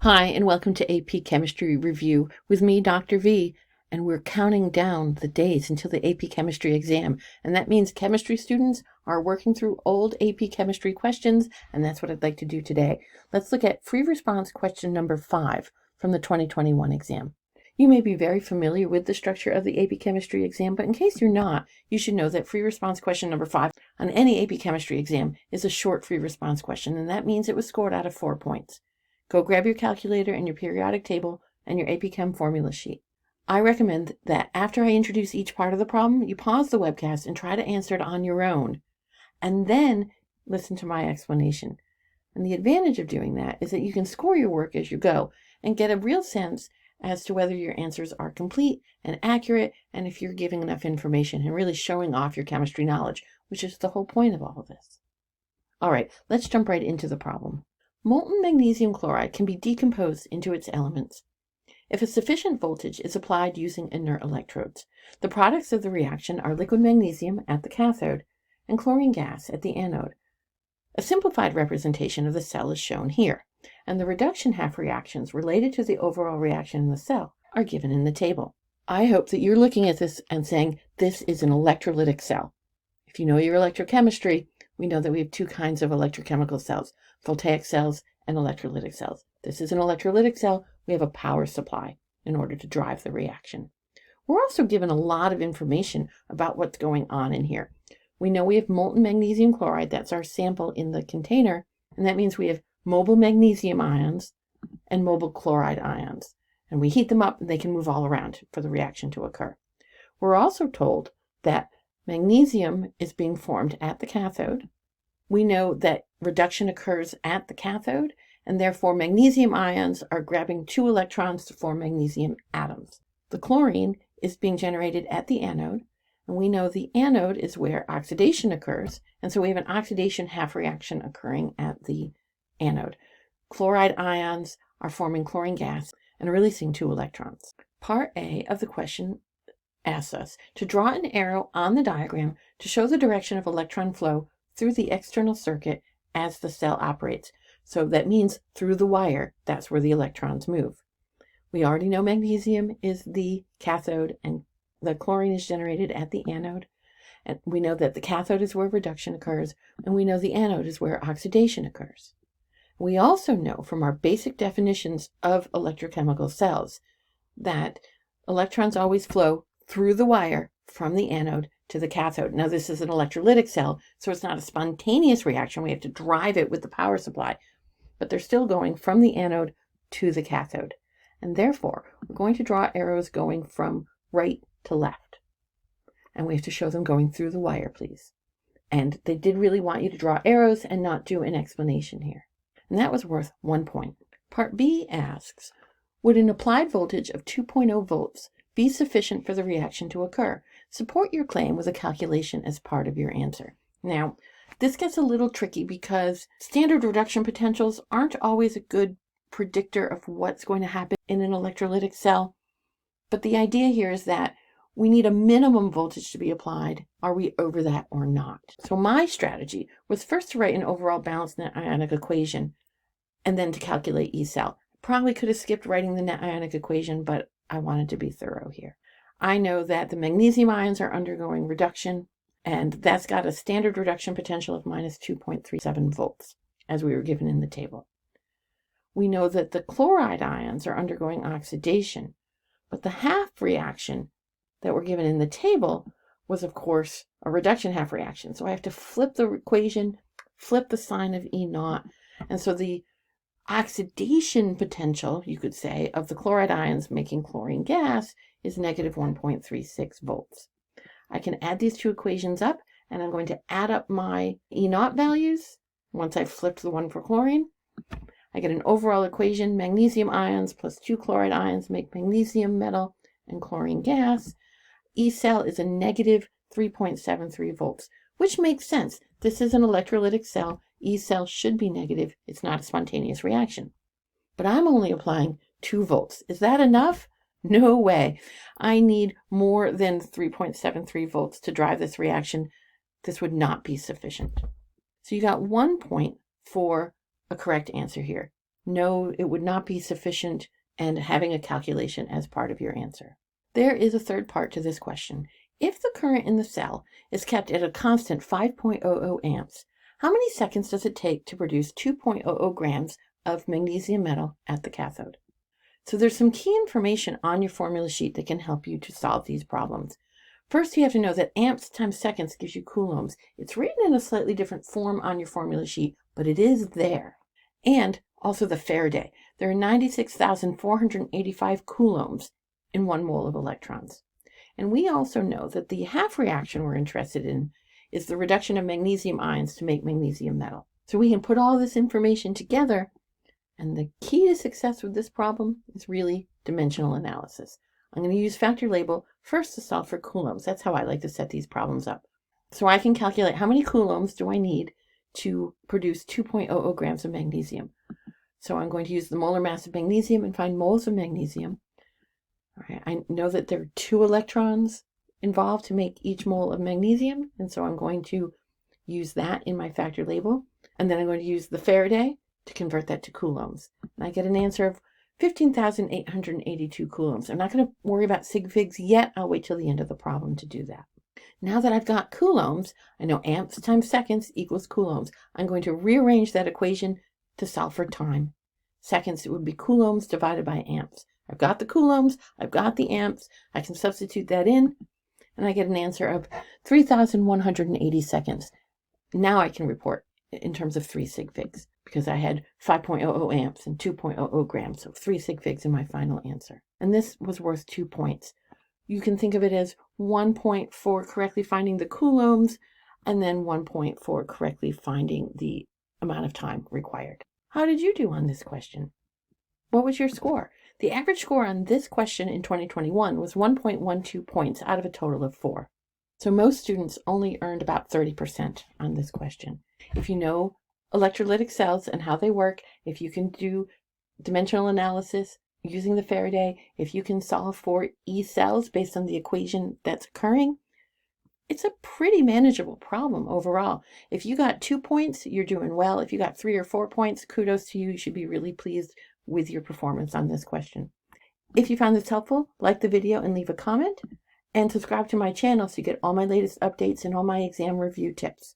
Hi, and welcome to AP Chemistry Review with me, Dr. V, and we're counting down the days until the AP Chemistry exam, and that means chemistry students are working through old AP Chemistry questions, and that's what I'd like to do today. Let's look at free response question number 5 from the 2021 exam. You may be very familiar with the structure of the AP Chemistry exam, but in case you're not, you should know that free response question number 5 on any AP Chemistry exam is a short free response question, and that means it was scored out of 4 points. Go grab your calculator and your periodic table and your AP Chem formula sheet. I recommend that after I introduce each part of the problem, you pause the webcast and try to answer it on your own, and then listen to my explanation. And the advantage of doing that is that you can score your work as you go and get a real sense as to whether your answers are complete and accurate, and if you're giving enough information and really showing off your chemistry knowledge, which is the whole point of all of this. All right, let's jump right into the problem. Molten magnesium chloride can be decomposed into its elements if a sufficient voltage is applied using inert electrodes. The products of the reaction are liquid magnesium at the cathode and chlorine gas at the anode. A simplified representation of the cell is shown here, and the reduction half reactions related to the overall reaction in the cell are given in the table. I hope that you're looking at this and saying, this is an electrolytic cell. If you know your electrochemistry, we know that we have two kinds of electrochemical cells, voltaic cells and electrolytic cells. This is an electrolytic cell. We have a power supply in order to drive the reaction. We're also given a lot of information about what's going on in here. We know we have molten magnesium chloride. That's our sample in the container. And that means we have mobile magnesium ions and mobile chloride ions. And we heat them up and they can move all around for the reaction to occur. We're also told that magnesium is being formed at the cathode. We know that reduction occurs at the cathode, and therefore magnesium ions are grabbing 2 electrons to form magnesium atoms. The chlorine is being generated at the anode, and we know the anode is where oxidation occurs, and so we have an oxidation half reaction occurring at the anode. Chloride ions are forming chlorine gas and releasing 2 electrons. Part A of the question asks us to draw an arrow on the diagram to show the direction of electron flow through the external circuit as the cell operates. So that means through the wire, that's where the electrons move. We already know magnesium is the cathode and the chlorine is generated at the anode. And we know that the cathode is where reduction occurs, and we know the anode is where oxidation occurs. We also know from our basic definitions of electrochemical cells that electrons always flow through the wire from the anode to the cathode. Now, this is an electrolytic cell, so it's not a spontaneous reaction. We have to drive it with the power supply, but they're still going from the anode to the cathode. And therefore, we're going to draw arrows going from right to left. And we have to show them going through the wire, please. And they did really want you to draw arrows and not do an explanation here. And that was worth 1 point. Part B asks, would an applied voltage of 2.0 volts be sufficient for the reaction to occur? Support your claim with a calculation as part of your answer. Now, this gets a little tricky because standard reduction potentials aren't always a good predictor of what's going to happen in an electrolytic cell. But the idea here is that we need a minimum voltage to be applied. Are we over that or not? So my strategy was first to write an overall balanced net ionic equation and then to calculate E cell. Probably could have skipped writing the net ionic equation, but I wanted to be thorough here. I know that the magnesium ions are undergoing reduction, and that's got a standard reduction potential of minus 2.37 volts, as we were given in the table. We know that the chloride ions are undergoing oxidation, but the half reaction that we're given in the table was, of course, a reduction half reaction. So I have to flip the equation, flip the sign of E naught, and so the oxidation potential, you could say, of the chloride ions making chlorine gas is negative 1.36 volts. I can add these two equations up, and I'm going to add up my E naught values once I've flipped the one for chlorine. I get an overall equation, magnesium ions plus 2 chloride ions make magnesium metal and chlorine gas. E cell is a negative 3.73 volts, which makes sense. This is an electrolytic cell. E cell should be negative. It's not a spontaneous reaction. But I'm only applying 2 volts. Is that enough? No way. I need more than 3.73 volts to drive this reaction. This would not be sufficient. So you got 1 point for a correct answer here. no, it would not be sufficient, and having a calculation as part of your answer. There is a third part to this question. If the current in the cell is kept at a constant 5.00 amps, how many seconds does it take to produce 2.00 grams of magnesium metal at the cathode? So there's some key information on your formula sheet that can help you to solve these problems. First, you have to know that amps times seconds gives you coulombs. It's written in a slightly different form on your formula sheet, but it is there. And also the Faraday. There are 96,485 coulombs in 1 mole of electrons. And we also know that the half reaction we're interested in is the reduction of magnesium ions to make magnesium metal. So we can put all this information together, and the key to success with this problem is really dimensional analysis. I'm going to use factor label first to solve for coulombs. That's how I like to set these problems up. So I can calculate how many coulombs do I need to produce 2.00 grams of magnesium. So I'm going to use the molar mass of magnesium and find moles of magnesium. All right, I know that there are 2 electrons involved to make each mole of magnesium, and so I'm going to use that in my factor label. And then I'm going to use the Faraday to convert that to coulombs. And I get an answer of 15,882 coulombs. I'm not going to worry about sig figs yet. I'll wait till the end of the problem to do that. Now that I've got coulombs, I know amps times seconds equals coulombs. I'm going to rearrange that equation to solve for time. Seconds, it would be coulombs divided by amps. I've got the coulombs, I've got the amps. I can substitute that in, and I get an answer of 3,180 seconds. Now I can report in terms of 3 sig figs, because I had 5.00 amps and 2.00 grams, so 3 sig figs in my final answer. And this was worth 2 points. You can think of it as 1 point for correctly finding the coulombs, and then 1 point for correctly finding the amount of time required. How did you do on this question? What was your score? The average score on this question in 2021 was 1.12 points out of a total of 4. So most students only earned about 30% on this question. If you know electrolytic cells and how they work, if you can do dimensional analysis using the Faraday, if you can solve for E cells based on the equation that's occurring, it's a pretty manageable problem overall. If you got 2 points, you're doing well. If you got 3 or 4 points, kudos to you. You should be really pleased with your performance on this question. If you found this helpful, like the video and leave a comment, and subscribe to my channel so you get all my latest updates and all my exam review tips.